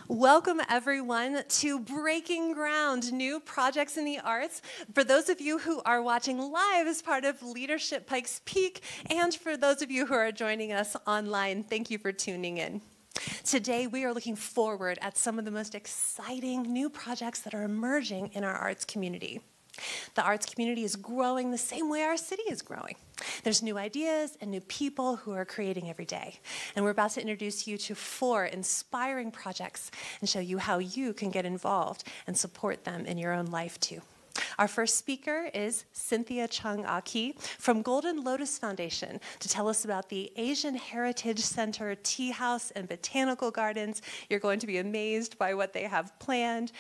Welcome, everyone, to Breaking Ground, New Projects in the Arts. For those of you who are watching live as part of Leadership Pikes Peak, and for those of you who are joining us online, thank you for tuning in. Today, we are looking forward at some of the most exciting new projects that are emerging in our arts community. The arts community is growing the same way our city is growing. There's new ideas and new people who are creating every day. And we're about to introduce you to 4 inspiring projects and show you how you can get involved and support them in your own life too. Our first speaker is Cynthia Chung-Aki from Golden Lotus Foundation to tell us about the Asian Heritage Center Tea House and Botanical Gardens. You're going to be amazed by what they have planned.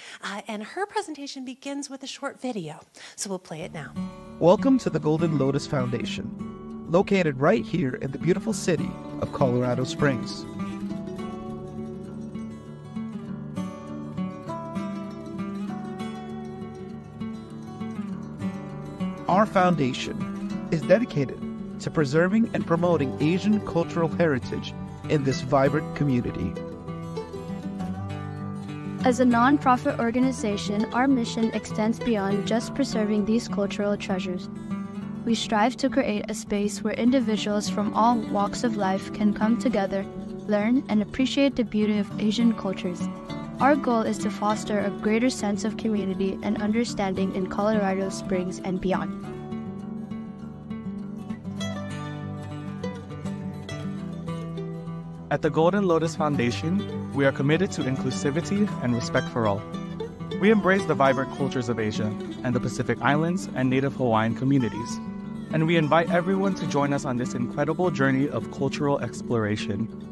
And her presentation begins with a short video, so we'll play it now. Welcome to the Golden Lotus Foundation, located right here in the beautiful city of Colorado Springs. Our foundation is dedicated to preserving and promoting Asian cultural heritage in this vibrant community. As a nonprofit organization, our mission extends beyond just preserving these cultural treasures. We strive to create a space where individuals from all walks of life can come together, learn, and appreciate the beauty of Asian cultures. Our goal is to foster a greater sense of community and understanding in Colorado Springs and beyond. At the Golden Lotus Foundation, we are committed to inclusivity and respect for all. We embrace the vibrant cultures of Asia and the Pacific Islands and Native Hawaiian communities, and we invite everyone to join us on this incredible journey of cultural exploration.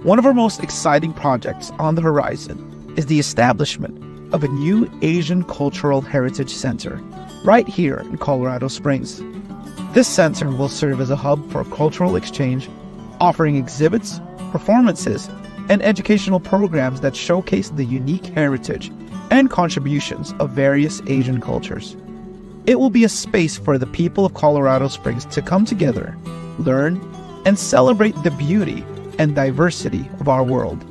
One of our most exciting projects on the horizon is the establishment of a new Asian Cultural Heritage Center right here in Colorado Springs. This center will serve as a hub for cultural exchange, offering exhibits, performances, and educational programs that showcase the unique heritage and contributions of various Asian cultures. It will be a space for the people of Colorado Springs to come together, learn, and celebrate the beauty and diversity of our world.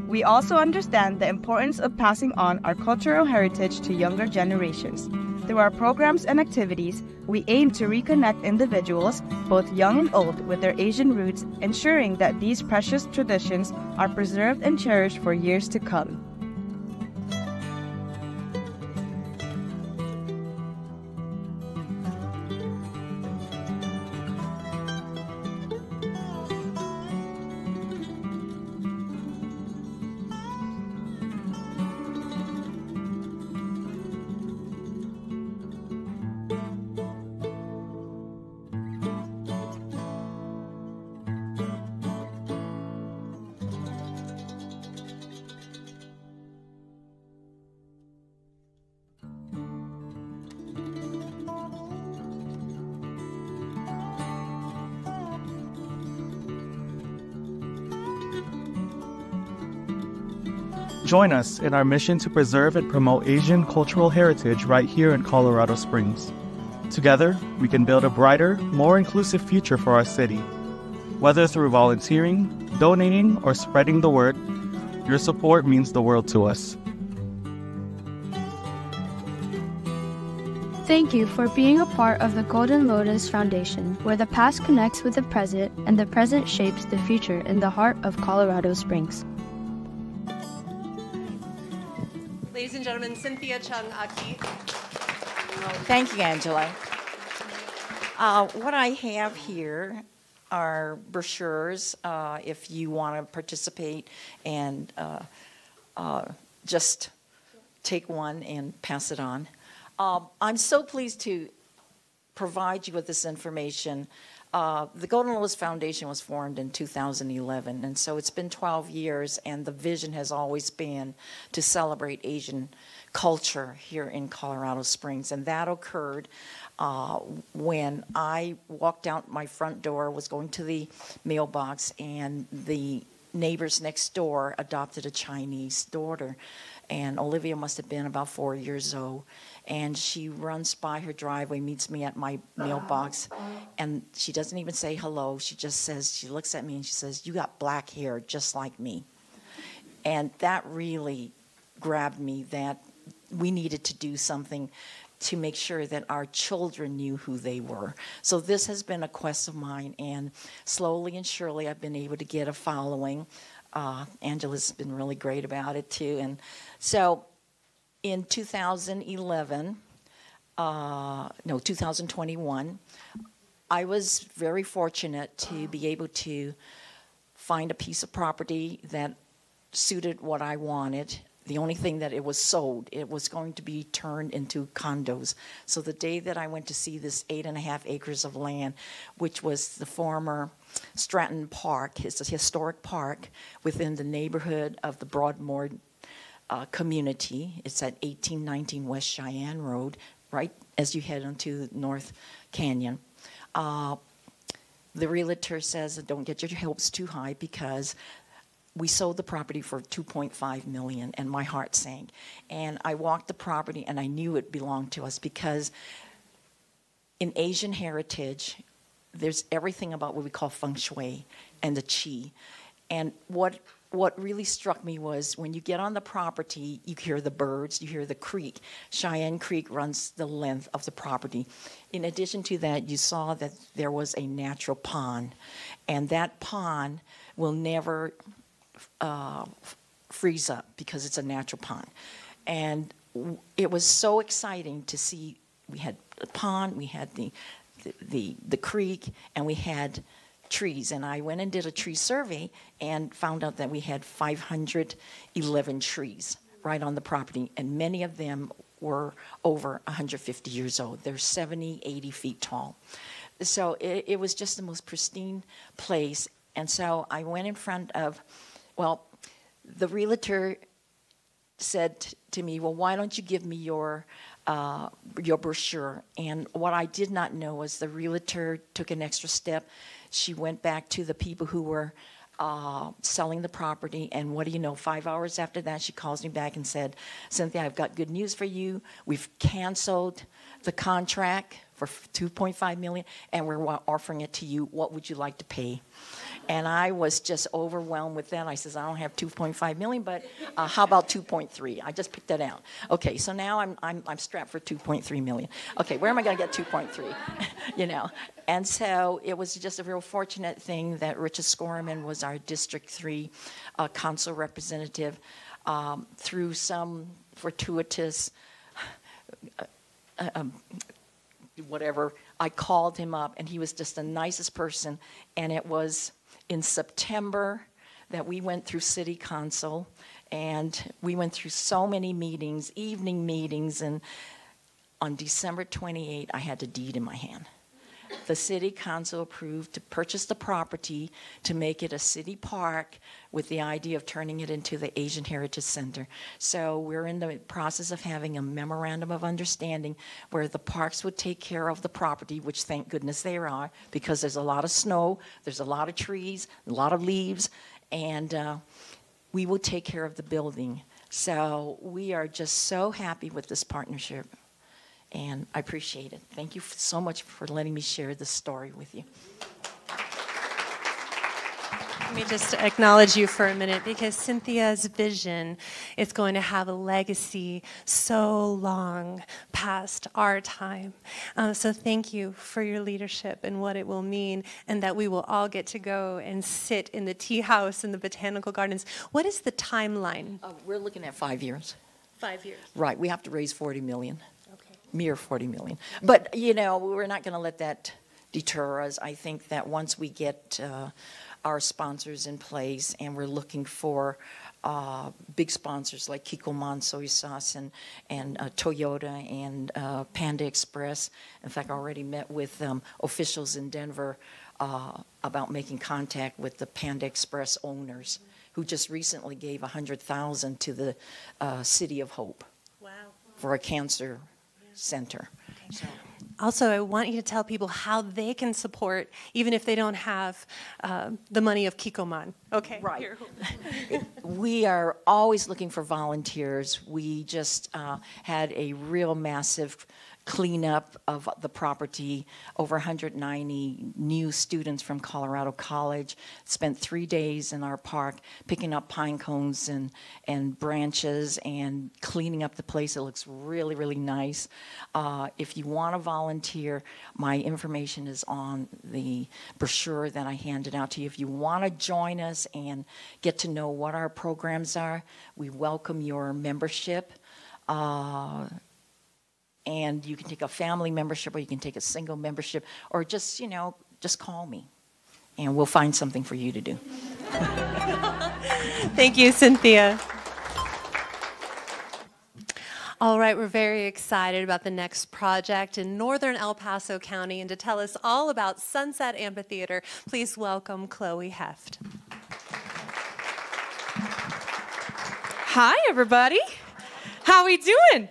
We also understand the importance of passing on our cultural heritage to younger generations. Through our programs and activities, we aim to reconnect individuals, both young and old, with their Asian roots, ensuring that these precious traditions are preserved and cherished for years to come. Join us in our mission to preserve and promote Asian cultural heritage right here in Colorado Springs. Together, we can build a brighter, more inclusive future for our city. Whether through volunteering, donating, or spreading the word, your support means the world to us. Thank you for being a part of the Golden Lotus Foundation, where the past connects with the present and the present shapes the future in the heart of Colorado Springs. Ladies and gentlemen, Cynthia Chung-Aki. Thank you, Angela. What I have here are brochures if you want to participate and just take one and pass it on. I'm so pleased to provide you with this information. The Golden Lotus Foundation was formed in 2011, and so it's been 12 years, and the vision has always been to celebrate Asian culture here in Colorado Springs, and that occurred when I walked out my front door, was going to the mailbox, and the neighbors next door adopted a Chinese daughter, and Olivia must have been about 4 years old. And she runs by her driveway, meets me at my mailbox, and she doesn't even say hello. She just says, she looks at me and she says, "You got black hair just like me." And that really grabbed me, that we needed to do something to make sure that our children knew who they were. So this has been a quest of mine, and slowly and surely I've been able to get a following. Angela's been really great about it too. And so in 2021, I was very fortunate to be able to find a piece of property that suited what I wanted. The only thing that it was sold, it was going to be turned into condos. So the day that I went to see this 8.5 acres of land, which was the former Stratton Park, it's a historic park within the neighborhood of the Broadmoor community. It's at 1819 West Cheyenne Road, right as you head onto North Canyon. The realtor says, don't get your hopes too high, because we sold the property for $2.5 million, and my heart sank. And I walked the property, and I knew it belonged to us, because in Asian heritage, there's everything about what we call feng shui and the qi. And what really struck me was when you get on the property, you hear the birds, you hear the creek. Cheyenne Creek runs the length of the property. In addition to that, you saw that there was a natural pond, and that pond will never freeze up because it's a natural pond. And it was so exciting to see. We had the pond, we had the creek, and we had trees. And I went and did a tree survey and found out that we had 511 trees right on the property, and many of them were over 150 years old. They're 70, 80 feet tall. So it was just the most pristine place. And so I went in front of, well, the realtor said to me, well, why don't you give me your brochure? And what I did not know was the realtor took an extra step. She went back to the people who were selling the property, and what do you know, 5 hours after that, she calls me back and said, Cynthia, I've got good news for you. We've canceled the contract for $2.5 million, and we're offering it to you. What would you like to pay? And I was just overwhelmed with that. I says, I don't have $2.5 million, but how about 2.3? I just picked that out. Okay, so now I'm strapped for $2.3 million. Okay, where am I going to get 2.3? You know, and so it was just a real fortunate thing that Richard Scorman was our District 3 council representative. Through some fortuitous whatever, I called him up, and he was just the nicest person. And it was in September that we went through city council, and we went through so many meetings, evening meetings, and on December 28, I had the deed in my hand. The city council approved to purchase the property to make it a city park with the idea of turning it into the Asian Heritage Center. So we're in the process of having a memorandum of understanding where the parks would take care of the property, which thank goodness they are, because there's a lot of snow, there's a lot of trees, a lot of leaves, and we will take care of the building. So we are just so happy with this partnership, and I appreciate it. Thank you so much for letting me share this story with you. Let me just acknowledge you for a minute, because Cynthia's vision is going to have a legacy so long past our time. So thank you for your leadership and what it will mean, and that we will all get to go and sit in the tea house in the botanical gardens. What is the timeline? We're looking at 5 years. 5 years. Right. We have to raise $40 million. Okay. Mere $40 million. But, you know, we're not going to let that deter us. I think that once we get our sponsors in place, and we're looking for big sponsors like Kikkoman Soy Sauce and Toyota and Panda Express. In fact, I already met with officials in Denver about making contact with the Panda Express owners, who just recently gave $100,000 to the City of Hope. Wow. For a cancer center. Okay. So. Also, I want you to tell people how they can support, even if they don't have the money of Kikkoman. Okay. Right. Here. We are always looking for volunteers. We just had a real massive cleanup of the property. Over 190 new students from Colorado College spent 3 days in our park picking up pine cones and branches and cleaning up the place. It looks really, really nice. If you want to volunteer, my information is on the brochure that I handed out to you. If you want to join us and get to know what our programs are, we welcome your membership. And you can take a family membership, or you can take a single membership, or just, you know, just call me, and we'll find something for you to do. Thank you, Cynthia. All right, we're very excited about the next project in northern El Paso County, and to tell us all about Sunset Amphitheater, please welcome Chloe Heft. Hi, everybody. How we doing?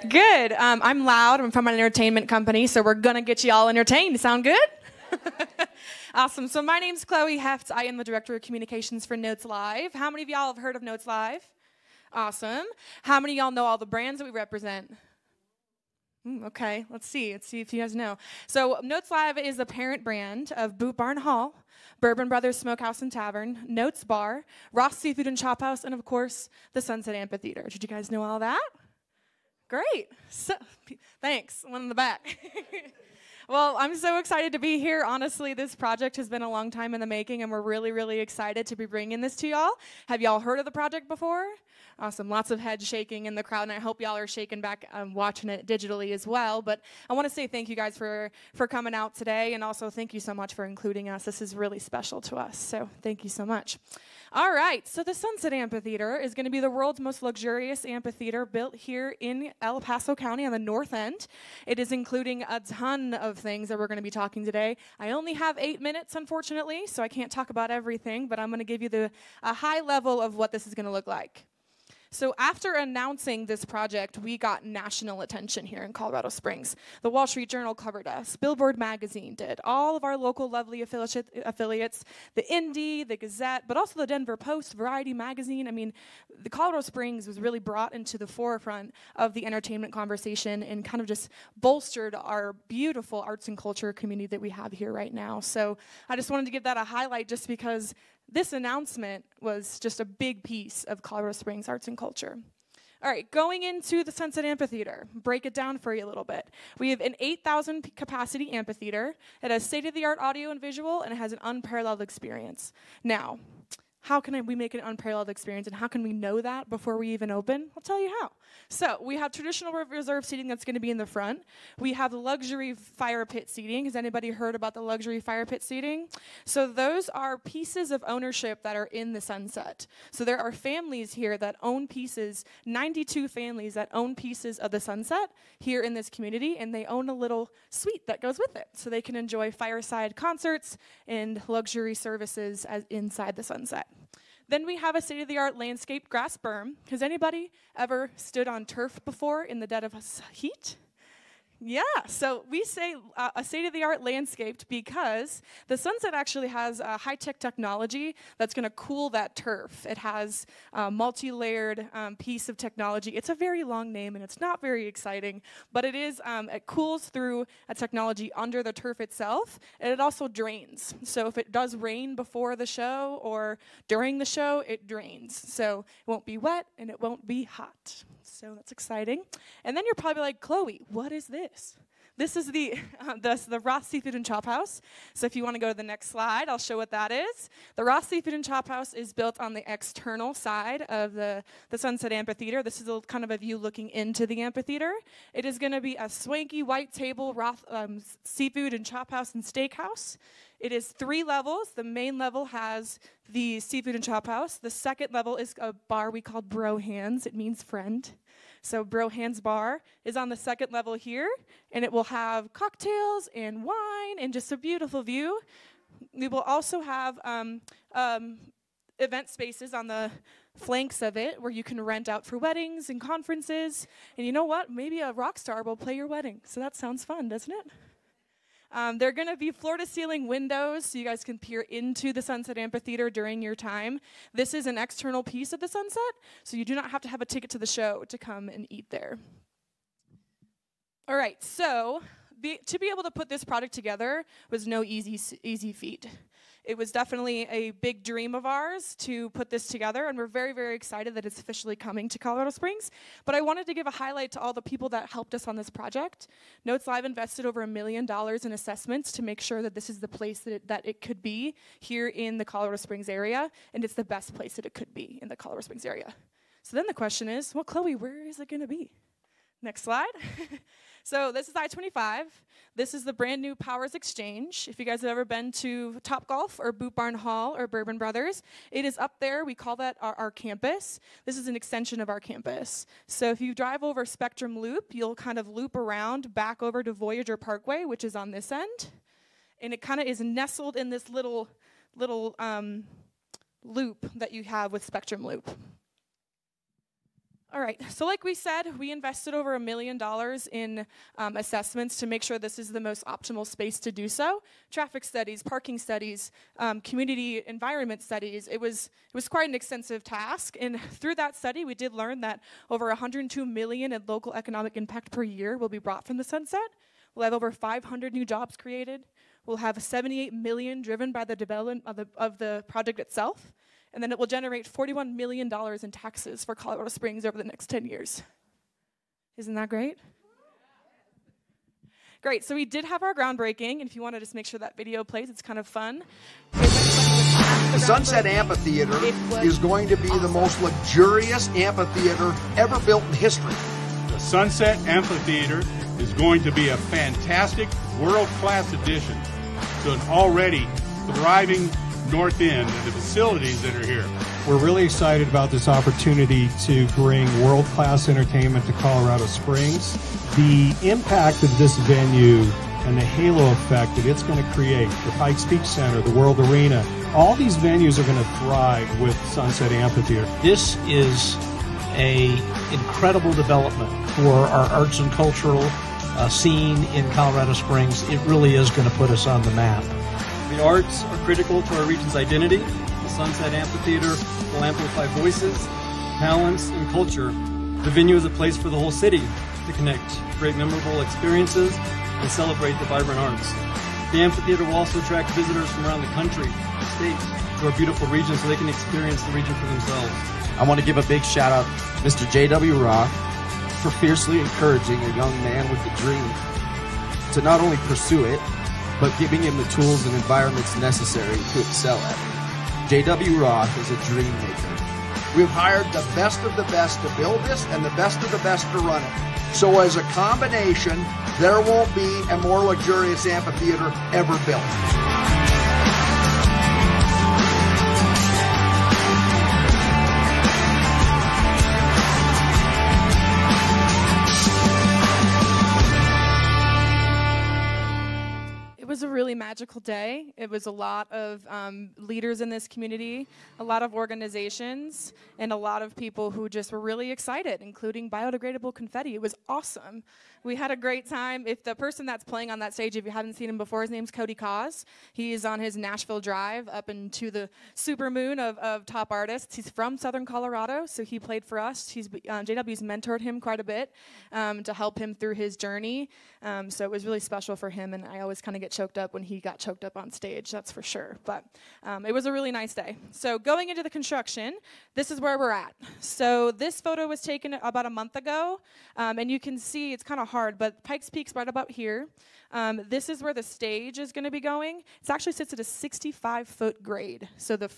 Good. I'm Loud. I'm from an entertainment company, so we're going to get you all entertained. Sound good? Awesome. So my name's Chloe Heft. I am the Director of Communications for Notes Live. How many of y'all have heard of Notes Live? Awesome. How many of y'all know all the brands that we represent? Okay, let's see if you guys know. So Notes Live is the parent brand of Boot Barn Hall, Bourbon Brothers Smokehouse and Tavern, Notes Bar, Ross Seafood and Chop House, and of course, the Sunset Amphitheater. Did you guys know all that? Great. So, thanks. One in the back. Well, I'm so excited to be here. Honestly, this project has been a long time in the making, and we're really, really excited to be bringing this to y'all. Have y'all heard of the project before? Awesome. Lots of head shaking in the crowd, and I hope y'all are shaking back watching it digitally as well. But I want to say thank you guys for coming out today, and also thank you so much for including us. This is really special to us, so thank you so much. All right, so the Sunset Amphitheater is going to be the world's most luxurious amphitheater built here in El Paso County on the north end. It is including a ton of things that we're going to be talking today. I only have 8 minutes, unfortunately, so I can't talk about everything, but I'm going to give you a high level of what this is going to look like. So after announcing this project, we got national attention here in Colorado Springs. The Wall Street Journal covered us. Billboard magazine did. All of our local lovely affiliates, the Indy, the Gazette, but also the Denver Post, Variety magazine. I mean, the Colorado Springs was really brought into the forefront of the entertainment conversation and kind of just bolstered our beautiful arts and culture community that we have here right now. So I just wanted to give that a highlight just because this announcement was just a big piece of Colorado Springs arts and culture. All right, going into the Sunset Amphitheater, break it down for you a little bit. We have an 8,000 capacity amphitheater. It has state-of-the-art audio and visual, and it has an unparalleled experience. Now, how can we make an unparalleled experience, and how can we know that before we even open? I'll tell you how. So we have traditional reserve seating that's going to be in the front. We have luxury fire pit seating. Has anybody heard about the luxury fire pit seating? So those are pieces of ownership that are in the Sunset. So there are families here that own pieces, 92 families that own pieces of the Sunset here in this community, and they own a little suite that goes with it. So they can enjoy fireside concerts and luxury services inside the Sunset. Then we have a state-of-the-art landscape grass berm. Has anybody ever stood on turf before in the dead of heat? Yeah, so we say a state-of-the-art landscaped because the Sunset actually has a high-tech technology that's going to cool that turf. It has a multi-layered piece of technology. It's a very long name, and it's not very exciting, but it is. It cools through a technology under the turf itself, and it also drains. So if it does rain before the show or during the show, it drains. So it won't be wet, and it won't be hot. So that's exciting. And then you're probably like, Chloe, what is this? This is the Ross Seafood and Chop House. So if you want to go to the next slide, I'll show what that is. The Ross Seafood and Chop House is built on the external side of the Sunset Amphitheater. This is a kind of a view looking into the amphitheater. It is going to be a swanky white table seafood and chop house and steakhouse. It is 3 levels. The main level has the seafood and chop house. The second level is a bar we call Bro Hands. It means friend. So Bro Hands Bar is on the second level here, and it will have cocktails and wine and just a beautiful view. We will also have event spaces on the flanks of it where you can rent out for weddings and conferences. And you know what? Maybe a rock star will play your wedding. So that sounds fun, doesn't it? There are going to be floor-to-ceiling windows so you guys can peer into the Sunset Amphitheater during your time. This is an external piece of the Sunset, so you do not have to have a ticket to the show to come and eat there. All right, so to be able to put this project together was no easy feat. It was definitely a big dream of ours to put this together, and we're very, very excited that it's officially coming to Colorado Springs. But I wanted to give a highlight to all the people that helped us on this project. Notes Live invested over $1 million in assessments to make sure that this is the place that it could be here in the Colorado Springs area, and it's the best place that it could be in the Colorado Springs area. So then the question is, well, Chloe, where is it going to be? Next slide. So this is I-25. This is the brand new Powers Exchange. If you guys have ever been to Topgolf or Boot Barn Hall or Bourbon Brothers, it is up there. We call that our campus. This is an extension of our campus. So if you drive over Spectrum Loop, you'll kind of loop around back over to Voyager Parkway, which is on this end. And it kind of is nestled in this little loop that you have with Spectrum Loop. All right, so like we said, we invested over $1 million in assessments to make sure this is the most optimal space to do so. Traffic studies, parking studies, community environment studies. It was quite an extensive task, and through that study, we did learn that over $102 million in local economic impact per year will be brought from the Sunset. We'll have over 500 new jobs created. We'll have $78 million driven by the development of the project itself. And then it will generate $41 million in taxes for Colorado Springs over the next 10 years. Isn't that great? Great, so we did have our groundbreaking, and if you want to just make sure that video plays, it's kind of fun. The Sunset Amphitheater is going to be the most luxurious amphitheater ever built in history. The Sunset Amphitheater is going to be a fantastic, world-class addition to an already thriving North End and the facilities that are here. We're really excited about this opportunity to bring world-class entertainment to Colorado Springs. The impact of this venue and the halo effect that it's going to create, the Pikes Peak Center, the World Arena, all these venues are going to thrive with Sunset Amphitheater. This is an incredible development for our arts and cultural scene in Colorado Springs. It really is going to put us on the map. The arts are critical to our region's identity. The Sunset Amphitheater will amplify voices, talents, and culture. The venue is a place for the whole city to connect, create memorable experiences, and celebrate the vibrant arts. The amphitheater will also attract visitors from around the country, the state, to our beautiful region so they can experience the region for themselves. I want to give a big shout out to Mr. J.W. Roth for fiercely encouraging a young man with a dream to not only pursue it, but giving him the tools and environments necessary to excel at it. J.W. Roth is a dream maker. We've hired the best of the best to build this and the best of the best to run it. So as a combination, there won't be a more luxurious amphitheater ever built. magical day. It was a lot of leaders in this community, a lot of organizations, and a lot of people who just were really excited, including biodegradable confetti. It was awesome. We had a great time. If the person that's playing on that stage, if you haven't seen him before, his name's Cody Cause. He is on his Nashville drive up into the supermoon of top artists. He's from Southern Colorado, so he played for us. JW's mentored him quite a bit to help him through his journey. So it was really special for him, and I always kind of get choked up when he got choked up on stage, that's for sure. But it was a really nice day. So going into the construction, this is where we're at. So this photo was taken about a month ago, and you can see it's kind of hard, but Pikes Peak's right about here. This is where the stage is going to be going. It actually sits at a 65-foot grade. So the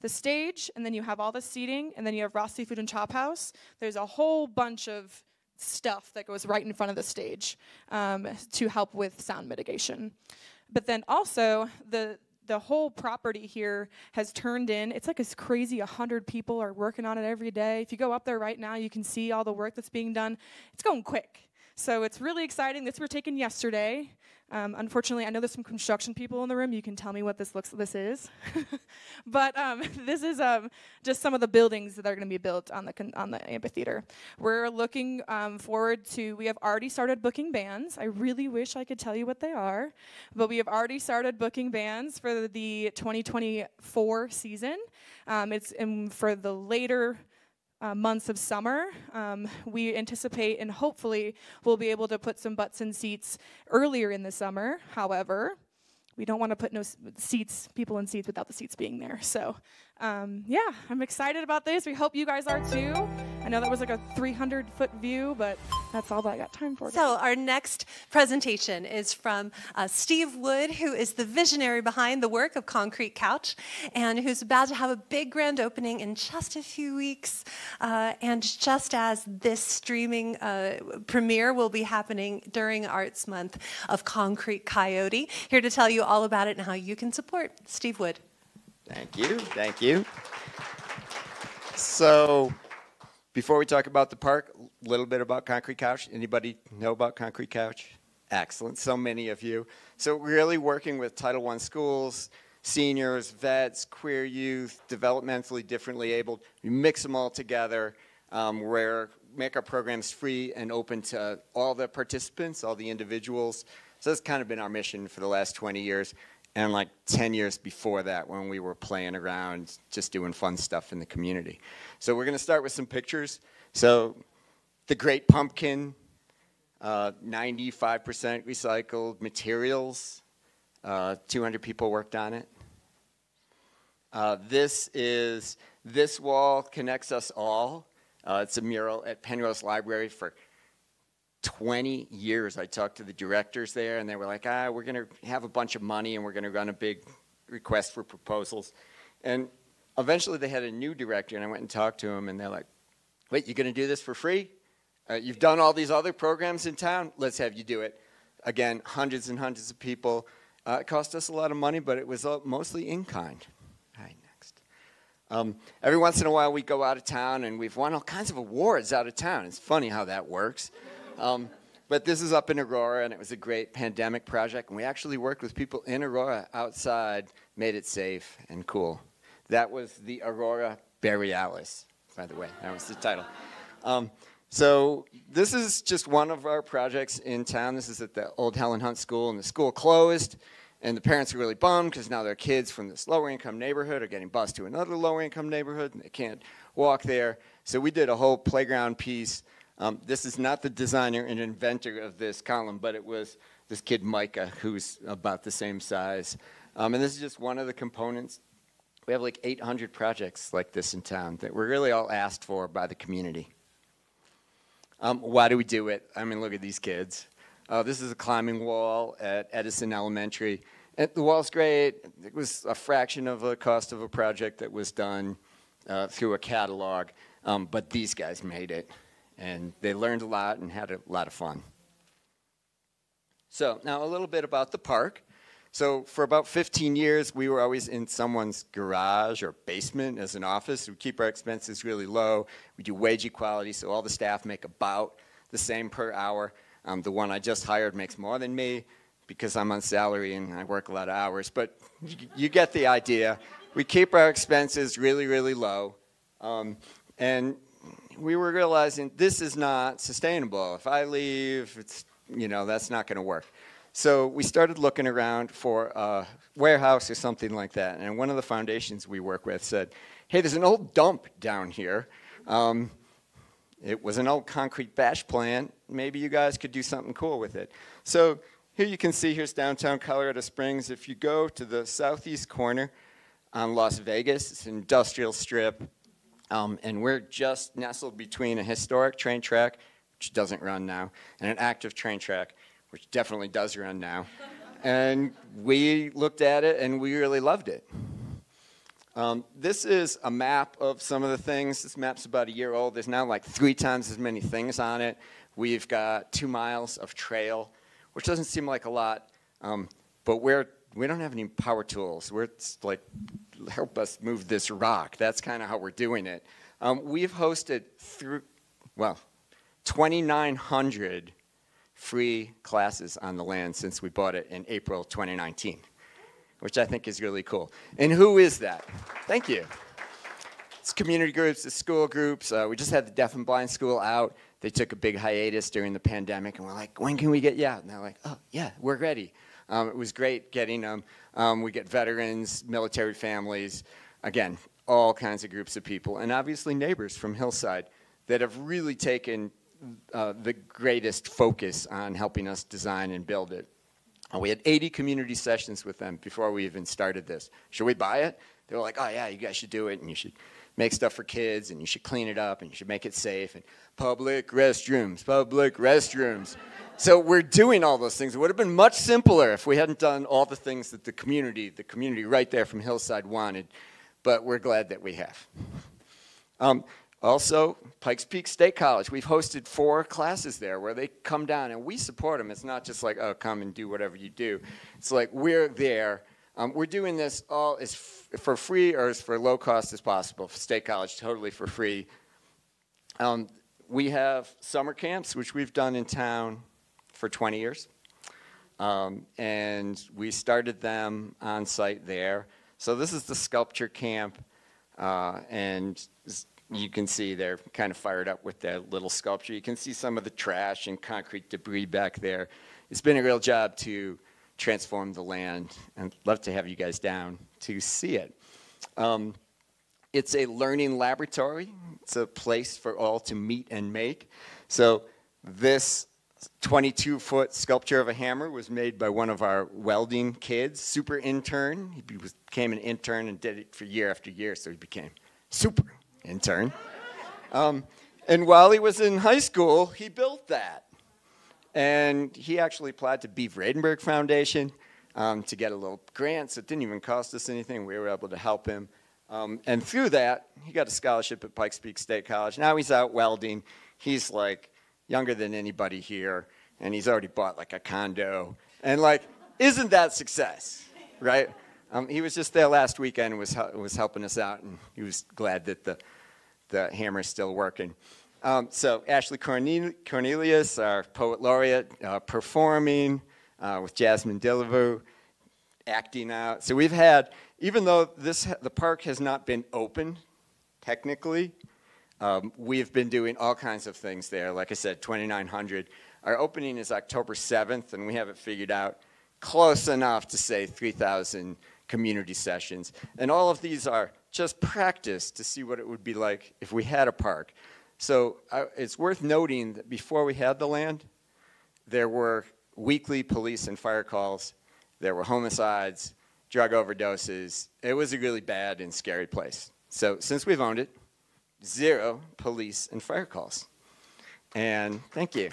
stage, and then you have all the seating, and then you have Ross Seafood and Chop House. There's a whole bunch of stuff that goes right in front of the stage to help with sound mitigation. But then also, the whole property here has turned in. It's like this crazy 100 people are working on it every day. If you go up there right now, you can see all the work that's being done. It's going quick. So it's really exciting. This was taken yesterday. Unfortunately, I know there's some construction people in the room. You can tell me what this is. But this is just some of the buildings that are going to be built on the amphitheater. We're looking forward to, we have already started booking bands. I really wish I could tell you what they are, but we have already started booking bands for the 2024 season. It's for the later months of summer. We anticipate and hopefully we'll be able to put some butts in seats earlier in the summer. However, we don't want to put people in seats without the seats being there. So yeah, I'm excited about this. We hope you guys are too. I know that was like a 300-foot view, but that's all that I got time for. So our next presentation is from Steve Wood, who is the visionary behind the work of Concrete Couch, and who's about to have a big grand opening in just a few weeks. And just as this streaming premiere will be happening during Arts Month of Concrete Coyote, here to tell you all about it and how you can support, Steve Wood. Thank you, thank you. So, before we talk about the park, a little bit about Concrete Couch. Anybody know about Concrete Couch? Excellent, so many of you. So really working with Title I schools, seniors, vets, queer youth, developmentally differently abled. We mix them all together. Make our programs free and open to all the participants, all the individuals. So that's kind of been our mission for the last 20 years. And like 10 years before that when we were playing around, just doing fun stuff in the community. So we're going to start with some pictures. So the Great Pumpkin, 95% recycled materials, 200 people worked on it. This wall connects us all. It's a mural at Penrose Library for 20 years. I talked to the directors there, and they were like, we're going to have a bunch of money, and we're going to run a big request for proposals. And eventually they had a new director, and I went and talked to him, and they're like, wait, you're going to do this for free? You've done all these other programs in town? Let's have you do it. Again, hundreds and hundreds of people. It cost us a lot of money, but it was mostly in kind. All right, next. Every once in a while we go out of town, and we've won all kinds of awards out of town. It's funny how that works. But this is up in Aurora, and it was a great pandemic project, and we actually worked with people in Aurora outside, made it safe and cool. That was the Aurora Borealis, by the way. That was the title. So this is just one of our projects in town. This is at the old Helen Hunt School, and the school closed, and the parents are really bummed because now their kids from this lower-income neighborhood are getting bused to another lower-income neighborhood, and they can't walk there. So we did a whole playground piece. This is not the designer and inventor of this column, but it was this kid Micah, who's about the same size. And this is just one of the components. We have like 800 projects like this in town that we're really all asked for by the community. Why do we do it? I mean, look at these kids. This is a climbing wall at Edison Elementary. And the wall's great. It was a fraction of the cost of a project that was done through a catalog, but these guys made it. And they learned a lot and had a lot of fun. So now a little bit about the park. So for about 15 years, we were always in someone's garage or basement as an office. We keep our expenses really low. We do wage equality, so all the staff make about the same per hour. The one I just hired makes more than me. because I'm on salary and I work a lot of hours, but you get the idea. We keep our expenses really, really low. And we were realizing this is not sustainable. If I leave, it's, you know, that's not going to work. So we started looking around for a warehouse or something like that. And one of the foundations we work with said, hey, there's an old dump down here. It was an old concrete batch plant. Maybe you guys could do something cool with it. So here you can see, here's downtown Colorado Springs. If you go to the southeast corner on Las Vegas, it's an industrial strip. And we're just nestled between a historic train track, which doesn't run now, and an active train track, which definitely does run now. And we looked at it, and we really loved it. This is a map of some of the things. This map's about a year old. There's now like 3 times as many things on it. We've got 2 miles of trail, which doesn't seem like a lot, but we don't have any power tools. We're like, help us move this rock. That's kind of how we're doing it. We've hosted 2,900 free classes on the land since we bought it in April 2019, which I think is really cool. And who is that? Thank you. It's community groups, it's school groups. We just had the deaf and blind school out. They took a big hiatus during the pandemic, and we're like, when can we get you out? And they're like, oh, yeah, we're ready. It was great getting them. We get veterans, military families, again, all kinds of groups of people, and obviously neighbors from Hillside that have really taken the greatest focus on helping us design and build it. We had 80 community sessions with them before we even started this. Should we buy it? They were like, oh, yeah, you guys should do it, and you should make stuff for kids, and you should clean it up, and you should make it safe, and public restrooms, public restrooms. So we're doing all those things. It would have been much simpler if we hadn't done all the things that the community right there from Hillside wanted, but we're glad that we have. Also, Pikes Peak State College. We've hosted 4 classes there where they come down, and we support them. It's not just like, oh, come and do whatever you do. It's like, we're there. We're doing this all as for free or as for low cost as possible. For State College, totally for free. We have summer camps, which we've done in town for 20 years. And we started them on site there. So this is the sculpture camp, and you can see they're kind of fired up with their little sculpture. You can see some of the trash and concrete debris back there. It's been a real job to transform the land, and I'd love to have you guys down to see it. It's a learning laboratory. It's a place for all to meet and make. So this 22-foot sculpture of a hammer was made by one of our welding kids, super intern. He became an intern and did it for year after year, so he became super intern. And while he was in high school, he built that. And he actually applied to Beef Radenberg Foundation to get a little grant, so it didn't even cost us anything. We were able to help him. And through that, he got a scholarship at Pikes Peak State College. Now he's out welding. He's like younger than anybody here, and he's already bought like a condo. And like, isn't that success, right? He was just there last weekend and was helping us out, and he was glad that the hammer's still working. So Ashley Cornelius, our poet laureate, performing with Jasmine Dillevue, acting out. So we've had, even though the park has not been open technically, we've been doing all kinds of things there. Like I said, 2,900. Our opening is October 7th, and we have it figured out close enough to say 3,000 community sessions. And all of these are just practice to see what it would be like if we had a park. So it's worth noting that before we had the land, there were weekly police and fire calls. There were homicides, drug overdoses. It was a really bad and scary place. So since we've owned it, 0 police and fire calls. And thank you.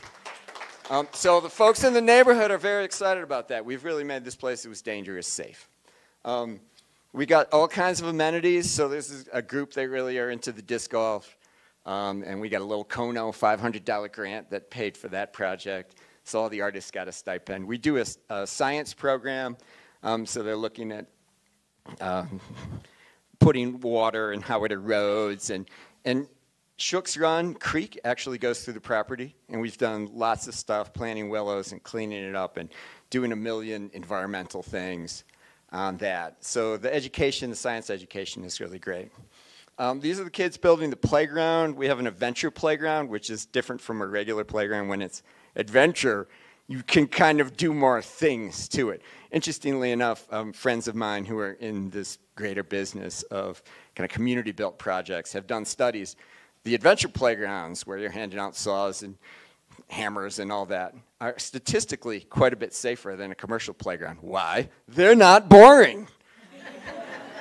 So the folks in the neighborhood are very excited about that. We've really made this place that was dangerous safe. We got all kinds of amenities. So this is a group that really are into the disc golf. And we got a little Kono $500 grant that paid for that project. So all the artists got a stipend. We do a science program. So they're looking at putting water and how it erodes. And Shook's Run Creek actually goes through the property, and we've done lots of stuff, planting willows and cleaning it up and doing a million environmental things on that. So the education, the science education is really great. These are the kids building the playground. We have an adventure playground, which is different from a regular playground. When it's adventure, you can kind of do more things to it. Interestingly enough, friends of mine who are in this greater business of kind of community-built projects have done studies. The adventure playgrounds, where you're handing out saws and hammers and all that, are statistically quite a bit safer than a commercial playground. Why? They're not boring.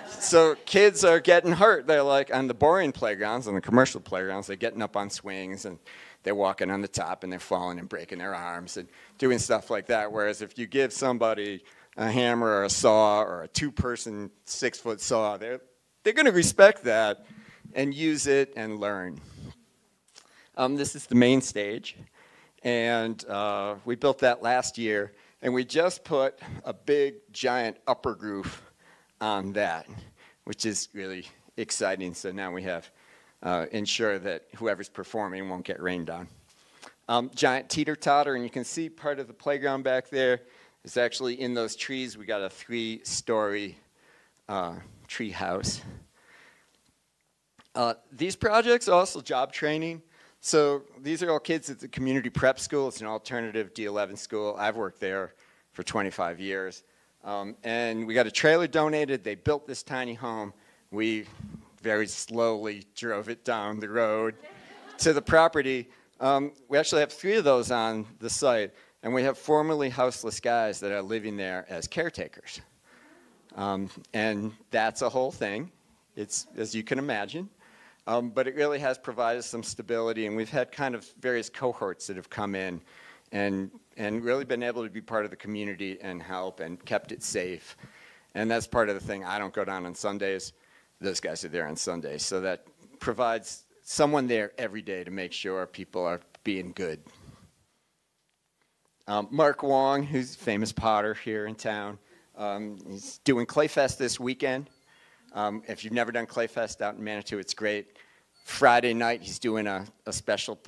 So kids are getting hurt. They're like on the boring playgrounds, on the commercial playgrounds, they're getting up on swings and they're walking on the top and they're falling and breaking their arms and doing stuff like that. Whereas if you give somebody a hammer or a saw or a 2-person 6-foot saw, they're going to respect that and use it and learn. This is the main stage, and we built that last year, and we just put a big, giant upper roof on that, which is really exciting. So now we have ensure that whoever's performing won't get rained on. Giant teeter-totter, and you can see part of the playground back there is actually in those trees. We got a 3-story tree house. These projects are also job training. So these are all kids at the community prep school. It's an alternative D11 school. I've worked there for 25 years. And we got a trailer donated. They built this tiny home. We very slowly drove it down the road to the property. We actually have 3 of those on the site. And we have formerly houseless guys that are living there as caretakers. And that's a whole thing. It's, as you can imagine. But it really has provided some stability, and we've had kind of various cohorts that have come in and really been able to be part of the community and help and kept it safe. And that's part of the thing. I don't go down on Sundays. Those guys are there on Sundays. So that provides someone there every day to make sure people are being good. Mark Wong, who's a famous potter here in town, he's doing Clayfest this weekend. If you've never done Clayfest out in Manitou, it's great. Friday night, he's doing a special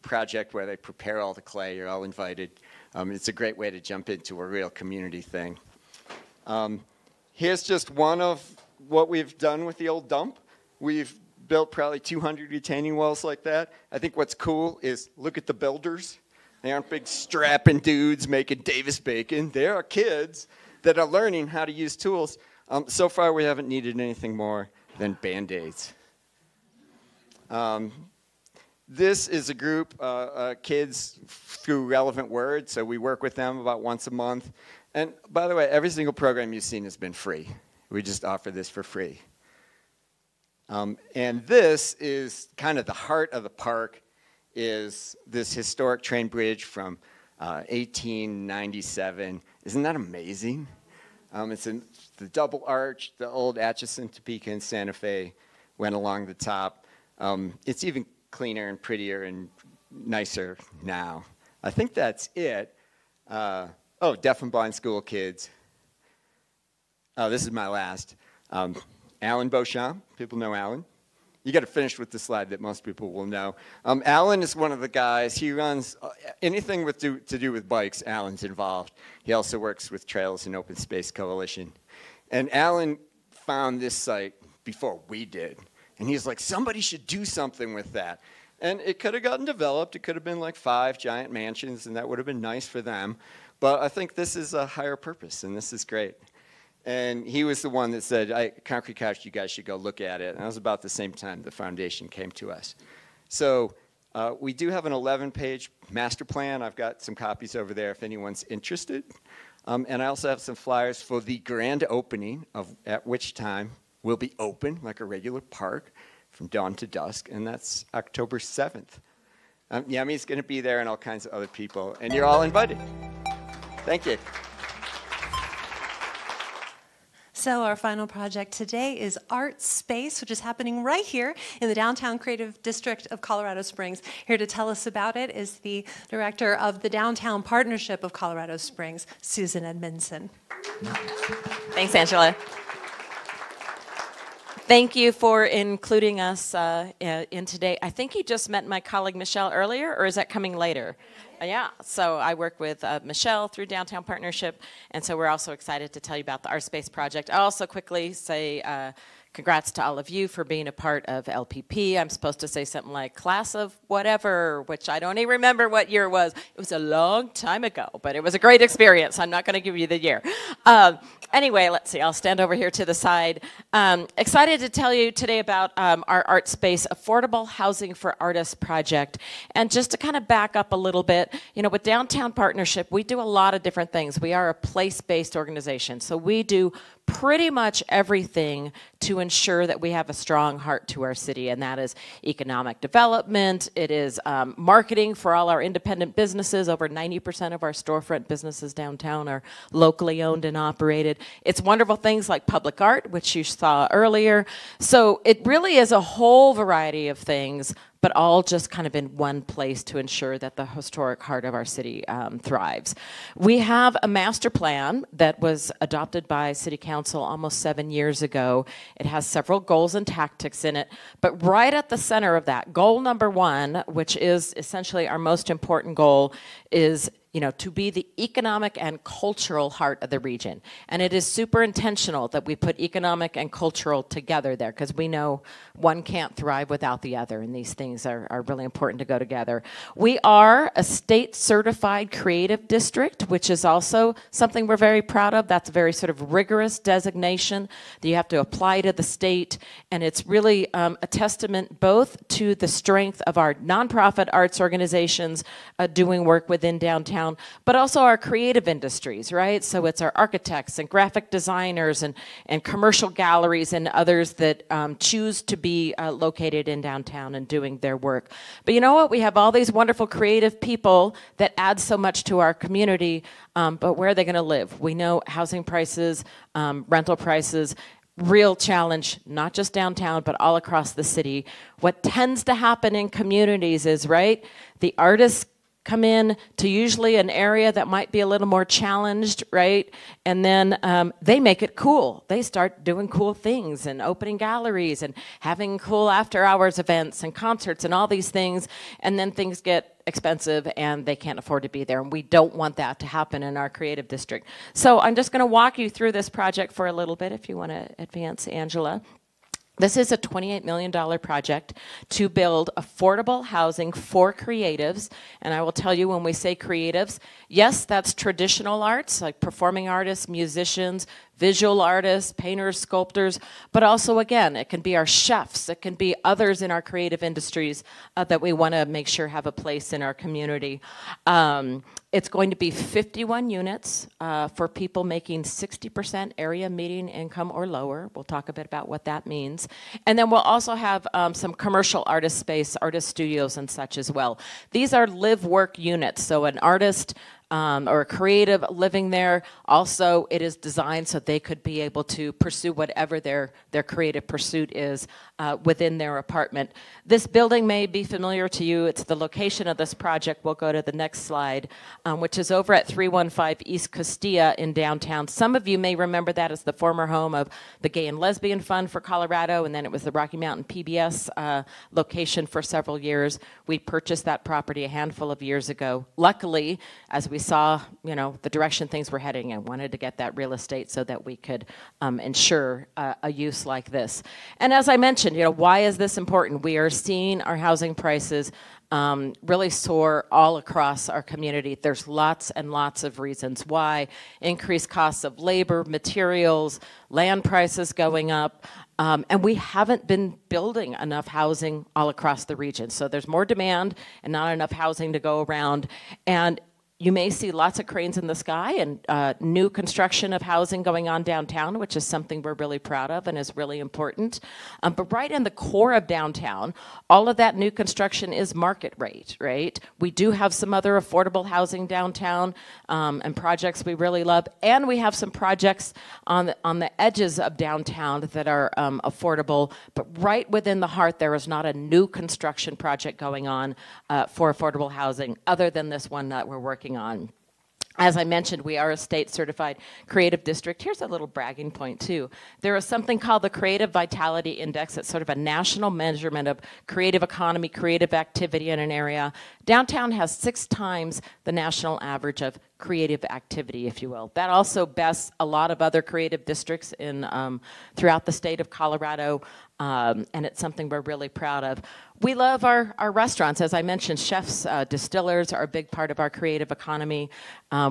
project where they prepare all the clay. You're all invited. It's a great way to jump into a real community thing. Here's just one of what we've done with the old dump. We've built probably 200 retaining walls like that. I think what's cool is look at the builders. They aren't big strapping dudes making Davis bacon. They are kids that are learning how to use tools. So far, we haven't needed anything more than Band-Aids. This is a group of kids through Relevant Word, so we work with them about once a month. And by the way, every single program you've seen has been free. We just offer this for free. And this is kind of the heart of the park, is this historic train bridge from 1897. Isn't that amazing? It's in the double arch, the old Atchison, Topeka, and Santa Fe went along the top. It's even cleaner and prettier and nicer now. I think that's it. Oh, deaf and blind school kids. Oh, this is my last. Alan Beauchamp, people know Alan. You got to finish with the slide that most people will know. Alan is one of the guys. He runs anything to do with bikes. Alan's involved. He also works with Trails and Open Space Coalition. And Alan found this site before we did. And he's like, somebody should do something with that. And it could have gotten developed. It could have been like 5 giant mansions, and that would have been nice for them. But I think this is a higher purpose, and this is great. And he was the one that said, Concrete Couch, you guys should go look at it. And that was about the same time the foundation came to us. So we do have an 11-page master plan. I've got some copies over there if anyone's interested. And I also have some flyers for the grand opening, at which time we'll be open like a regular park from dawn to dusk, and that's October 7th. Yami's going to be there and all kinds of other people, and you're all invited. Thank you. So our final project today is Art Space, which is happening right here in the Downtown Creative District of Colorado Springs. Here to tell us about it is the director of the Downtown Partnership of Colorado Springs, Susan Edmondson. Thanks, Angela. Thank you for including us in today. I think you just met my colleague Michelle earlier, or is that coming later? Yeah, so I work with Michelle through Downtown Partnership, and so we're also excited to tell you about the Art Space Project. I'll also quickly say congrats to all of you for being a part of LPP. I'm supposed to say something like class of whatever, which I don't even remember what year it was. It was a long time ago, but it was a great experience. I'm not going to give you the year. Anyway, let's see. I'll stand over here to the side. Excited to tell you today about our Art Space Affordable Housing for Artists project. And just to kind of back up a little bit, you know, with Downtown Partnership, we do a lot of different things. We are a place-based organization, so we do pretty much everything to ensure that we have a strong heart to our city, and that is economic development. It is marketing for all our independent businesses. Over 90% of our storefront businesses downtown are locally owned and operated. It's wonderful things like public art, which you saw earlier. So it really is a whole variety of things, but all just kind of in one place to ensure that the historic heart of our city thrives. We have a master plan that was adopted by City Council almost 7 years ago. It has several goals and tactics in it, but right at the center of that, goal number 1, which is essentially our most important goal, is to be the economic and cultural heart of the region. And it is super intentional that we put economic and cultural together there, because we know one can't thrive without the other, and these things are really important to go together. We are a state certified creative district, which is also something we're very proud of. That's a very sort of rigorous designation that you have to apply to the state, and it's really a testament both to the strength of our nonprofit arts organizations doing work within downtown, but also our creative industries, right? So it's our architects and graphic designers and commercial galleries and others that choose to be located in downtown and doing their work. But you know what? We have all these wonderful creative people that add so much to our community, but where are they going to live? We know housing prices, rental prices, real challenge, not just downtown, but all across the city. What tends to happen in communities is, right, the artists come in to usually an area that might be a little more challenged, right? And then they make it cool. They start doing cool things and opening galleries and having cool after hours events and concerts and all these things. And then things get expensive and they can't afford to be there. And we don't want that to happen in our creative district. So I'm just going to walk you through this project for a little bit if you want to advance, Angela. This is a $28 million project to build affordable housing for creatives. And I will tell you, when we say creatives, yes, that's traditional arts, like performing artists, musicians, visual artists, painters, sculptors, but also, again, it can be our chefs, it can be others in our creative industries that we want to make sure have a place in our community. It's going to be 51 units for people making 60% area median income or lower. We'll talk a bit about what that means. And then we'll also have some commercial artist space, artist studios and such as well. These are live-work units, so an artist or a creative living there. Also, it is designed so they could be able to pursue whatever their creative pursuit is within their apartment. This building may be familiar to you. It's the location of this project. We'll go to the next slide, which is over at 315 East Costilla in downtown. Some of you may remember that as the former home of the Gay and Lesbian Fund for Colorado, and then it was the Rocky Mountain PBS location for several years. We purchased that property a handful of years ago. Luckily, as we saw, the direction things were heading and wanted to get that real estate so that we could ensure a use like this. And as I mentioned, why is this important? We are seeing our housing prices really soar all across our community. There's lots and lots of reasons why. Increased costs of labor, materials, land prices going up. And we haven't been building enough housing all across the region. So there's more demand and not enough housing to go around. And you may see lots of cranes in the sky and new construction of housing going on downtown, which is something we're really proud of and is really important. But right in the core of downtown, all of that new construction is market rate, right? We do have some other affordable housing downtown and projects we really love. And we have some projects on the edges of downtown that are affordable. But right within the heart, there is not a new construction project going on for affordable housing other than this one that we're working on. As I mentioned, we are a state-certified creative district. Here's a little bragging point, too. There is something called the Creative Vitality Index. It's sort of a national measurement of creative economy, creative activity in an area. Downtown has 6 times the national average of creative activity, if you will. That also bests a lot of other creative districts in throughout the state of Colorado, and it's something we're really proud of. We love our restaurants. As I mentioned, chefs, distillers are a big part of our creative economy.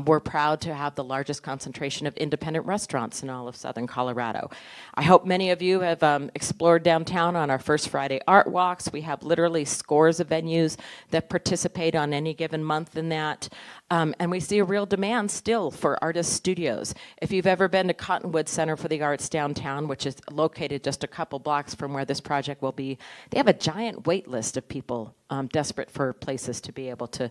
We're proud to have the largest concentration of independent restaurants in all of Southern Colorado. I hope many of you have explored downtown on our First Friday Art Walks. We have literally scores of venues that participate on any given month in that. And we see a real demand still for artist studios. If you've ever been to Cottonwood Center for the Arts downtown, which is located just a couple blocks from where this project will be, they have a giant wait list of people desperate for places to be able to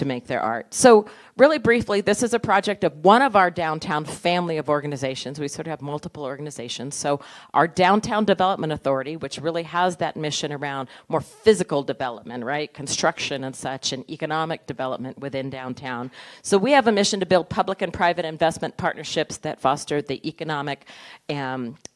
make their art. So really briefly, this is a project of one of our downtown family of organizations. We sort of have multiple organizations. So our Downtown Development Authority, which really has that mission around more physical development, right? Construction and such, and economic development within downtown. So we have a mission to build public and private investment partnerships that foster the economic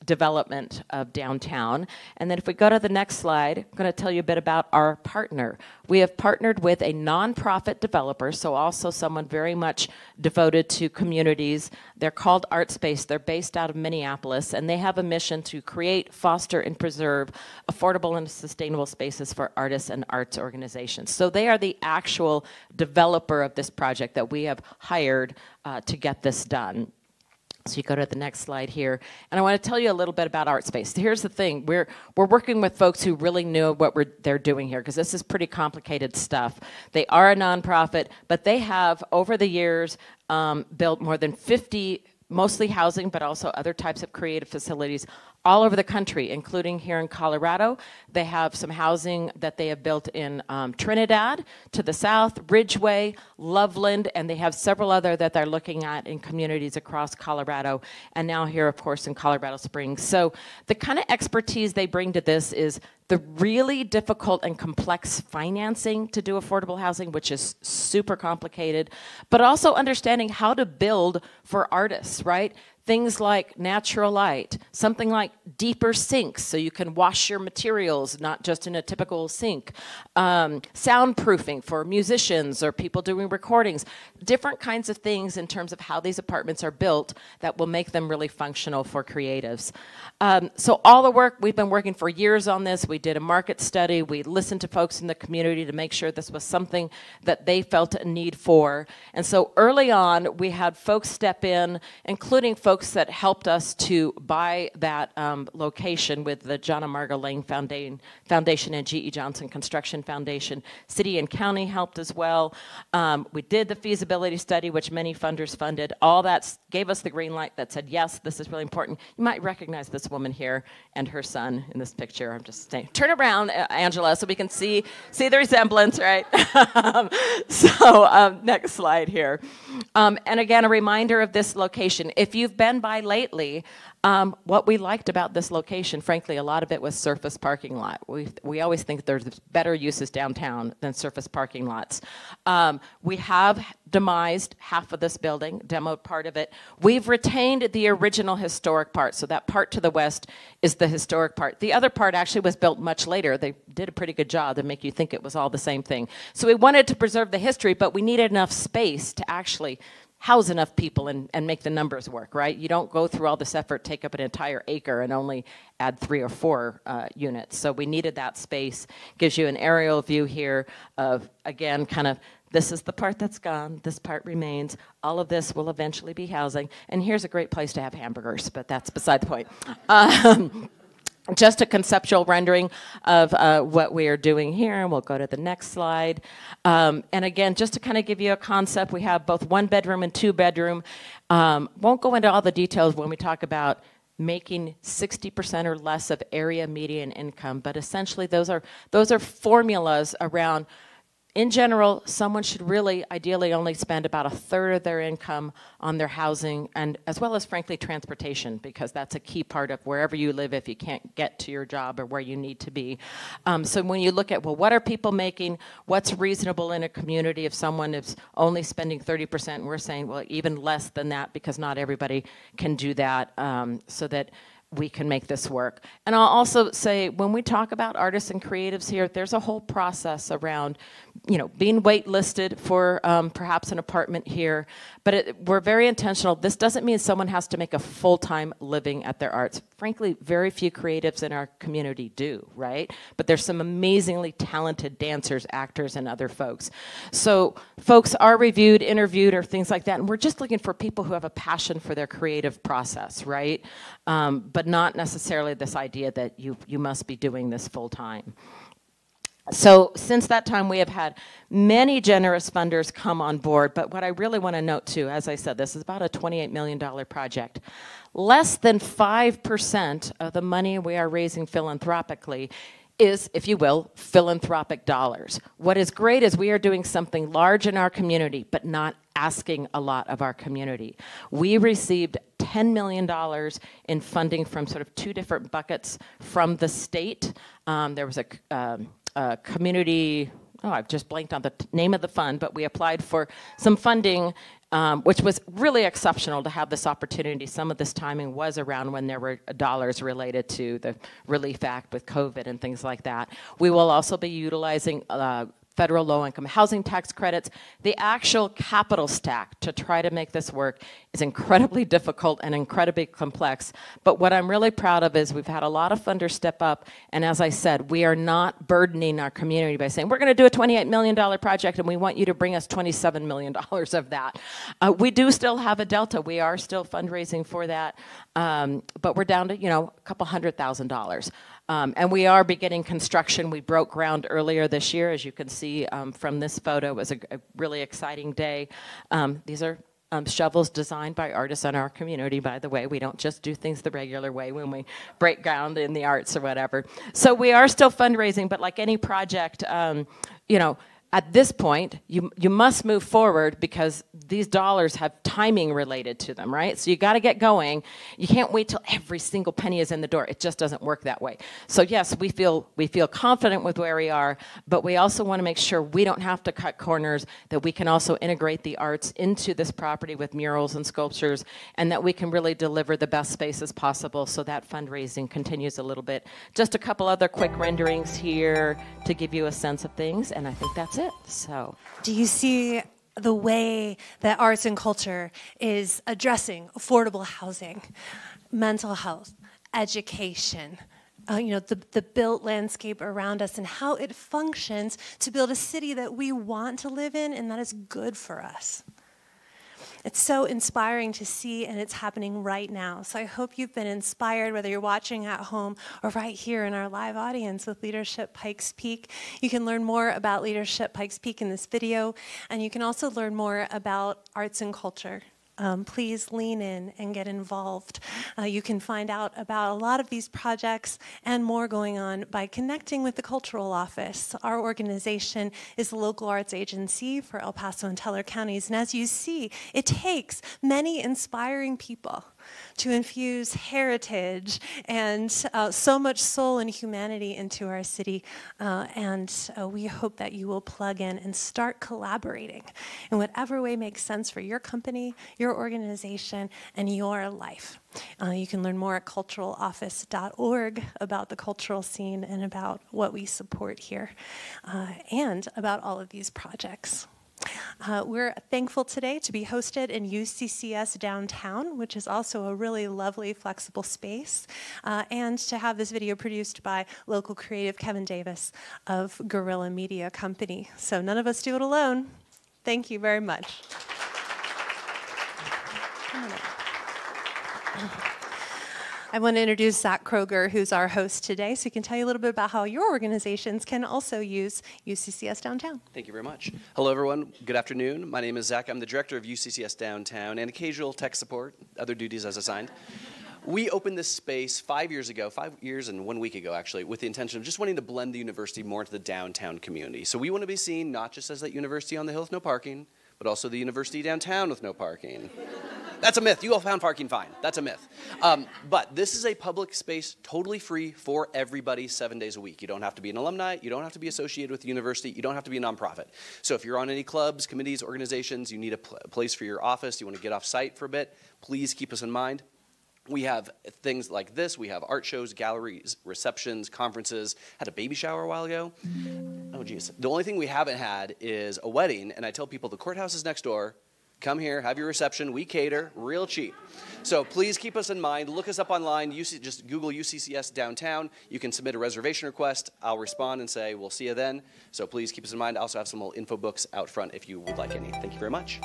development of downtown. And then if we go to the next slide, I'm going to tell you a bit about our partner. We have partnered with a nonprofit developer, so also someone very much devoted to communities. They're called ArtSpace. They're based out of Minneapolis, and they have a mission to create, foster, and preserve affordable and sustainable spaces for artists and arts organizations. So they are the actual developer of this project that we have hired to get this done. So you go to the next slide here, and I want to tell you a little bit about ArtSpace. Here's the thing: we're working with folks who really know what they're doing here, because this is pretty complicated stuff. They are a nonprofit, but they have over the years built more than 50, mostly housing, but also other types of creative facilities all over the country, including here in Colorado. They have some housing that they have built in Trinidad to the south, Ridgeway, Loveland, and they have several other that they're looking at in communities across Colorado, and now here, of course, in Colorado Springs. So the kind of expertise they bring to this is the really difficult and complex financing to do affordable housing, which is super complicated, but also understanding how to build for artists, right? Things like natural light, something like deeper sinks so you can wash your materials, not just in a typical sink, soundproofing for musicians or people doing recordings, different kinds of things in terms of how these apartments are built that will make them really functional for creatives. So all the work, we've been working for years on this. We did a market study. We listened to folks in the community to make sure this was something that they felt a need for. And so early on, we had folks step in, including folks that helped us to buy that location with the John and Marga Lane Foundation and G.E. Johnson Construction Foundation. City and county helped as well. We did the feasibility study, which many funders funded. All that gave us the green light that said, yes, this is really important. You might recognize this woman here and her son in this picture. I'm just saying. Turn around, Angela, so we can see the resemblance, right? Next slide here. And again, a reminder of this location. If you've been by lately, what we liked about this location, frankly, a lot of it was surface parking lot. We always think there's better uses downtown than surface parking lots. We have demised half of this building, demoed part of it. We've retained the original historic part, so that part to the west is the historic part. The other part actually was built much later. They did a pretty good job to make you think it was all the same thing. So we wanted to preserve the history, but we needed enough space to actually house enough people and make the numbers work, right? You don't go through all this effort, take up an entire acre and only add 3 or 4 units. So we needed that space. Gives you an aerial view here of, again, kind of, this is the part that's gone, this part remains. All of this will eventually be housing. And here's a great place to have hamburgers, but that's beside the point. Just a conceptual rendering of what we are doing here, and we'll go to the next slide. And again, just to kind of give you a concept, we have both 1 bedroom and 2 bedroom. Won't go into all the details when we talk about making 60% or less of area median income, but essentially those are formulas around in general, someone should really ideally only spend about 1/3 of their income on their housing, and as well as, frankly, transportation, because that's a key part of wherever you live if you can't get to your job or where you need to be. So when you look at, well, what are people making? What's reasonable in a community if someone is only spending 30%? And we're saying, well, even less than that, because not everybody can do that, so that we can make this work. And I'll also say, when we talk about artists and creatives here, there's a whole process around, you know, being waitlisted for perhaps an apartment here. But we're very intentional. This doesn't mean someone has to make a full-time living at their arts. Frankly, very few creatives in our community do, right? But there's some amazingly talented dancers, actors, and other folks. So folks are reviewed, interviewed, or things like that. And we're just looking for people who have a passion for their creative process, right? But not necessarily this idea that you must be doing this full time. So since that time, we have had many generous funders come on board. But what I really want to note, too, as I said, this is about a $28 million project. Less than 5% of the money we are raising philanthropically is, if you will, philanthropic dollars. What is great is we are doing something large in our community, but not asking a lot of our community. We received $10 million in funding from sort of 2 different buckets from the state. There was a community, I've just blanked on the name of the fund, but we applied for some funding, which was really exceptional to have this opportunity. Some of this timing was around when there were dollars related to the Relief Act with COVID and things like that. We will also be utilizing federal low-income housing tax credits. The actual capital stack to try to make this work is incredibly difficult and incredibly complex. But what I'm really proud of is we've had a lot of funders step up, and as I said, we are not burdening our community by saying, we're going to do a $28 million project and we want you to bring us $27 million of that. We do still have a delta. We are still fundraising for that, but we're down to, you know, a couple $100,000. And we are beginning construction. We broke ground earlier this year, as you can see from this photo. It was a really exciting day. These are shovels designed by artists in our community, by the way. We don't just do things the regular way when we break ground in the arts or whatever. So we are still fundraising, but like any project, you know, at this point, you must move forward because these dollars have timing related to them, right? So you got to get going. You can't wait till every single penny is in the door. It just doesn't work that way. So yes, we feel confident with where we are, but we also want to make sure we don't have to cut corners, that we can also integrate the arts into this property with murals and sculptures, and that we can really deliver the best spaces possible so that fundraising continues a little bit. Just a couple other quick renderings here to give you a sense of things, and I think that's it. So, do you see the way that arts and culture is addressing affordable housing, mental health, education, you know, the built landscape around us, and how it functions to build a city that we want to live in and that is good for us? It's so inspiring to see, and it's happening right now. So I hope you've been inspired, whether you're watching at home or right here in our live audience with Leadership Pikes Peak. You can learn more about Leadership Pikes Peak in this video, and you can also learn more about arts and culture. Please lean in and get involved. You can find out about a lot of these projects and more going on by connecting with the Cultural Office. Our organization is the local arts agency for El Paso and Teller counties, and as you see, it takes many inspiring people to infuse heritage and so much soul and humanity into our city. We hope that you will plug in and start collaborating in whatever way makes sense for your company, your organization, and your life. You can learn more at culturaloffice.org about the cultural scene and about what we support here and about all of these projects. We're thankful today to be hosted in UCCS Downtown, which is also a really lovely, flexible space, and to have this video produced by local creative Kevin Davis of Guerilla Media Co. So none of us do it alone. Thank you very much. I want to introduce Zach Kroger, who's our host today, so he can tell you a little bit about how your organizations can also use UCCS Downtown. Thank you very much. Hello, everyone. Good afternoon. My name is Zach. I'm the director of UCCS Downtown and occasional tech support, other duties as assigned. We opened this space 5 years ago, 5 years and 1 week ago actually, with the intention of just wanting to blend the university more into the downtown community. So we want to be seen not just as that university on the hill with no parking, but also the university downtown with no parking. That's a myth. You all found parking fine. That's a myth. But this is a public space totally free for everybody 7 days a week. You don't have to be an alumni. You don't have to be associated with the university. You don't have to be a nonprofit. So if you're on any clubs, committees, organizations, you need a place for your office, you want to get off site for a bit, please keep us in mind. We have things like this. We have art shows, galleries, receptions, conferences. Had a baby shower a while ago. Oh, geez. The only thing we haven't had is a wedding, and I tell people the courthouse is next door. Come here, have your reception. We cater, real cheap. So please keep us in mind. Look us up online. Just Google UCCS Downtown. You can submit a reservation request. I'll respond and say, we'll see you then. So please keep us in mind. I also have some little info books out front if you would like any. Thank you very much.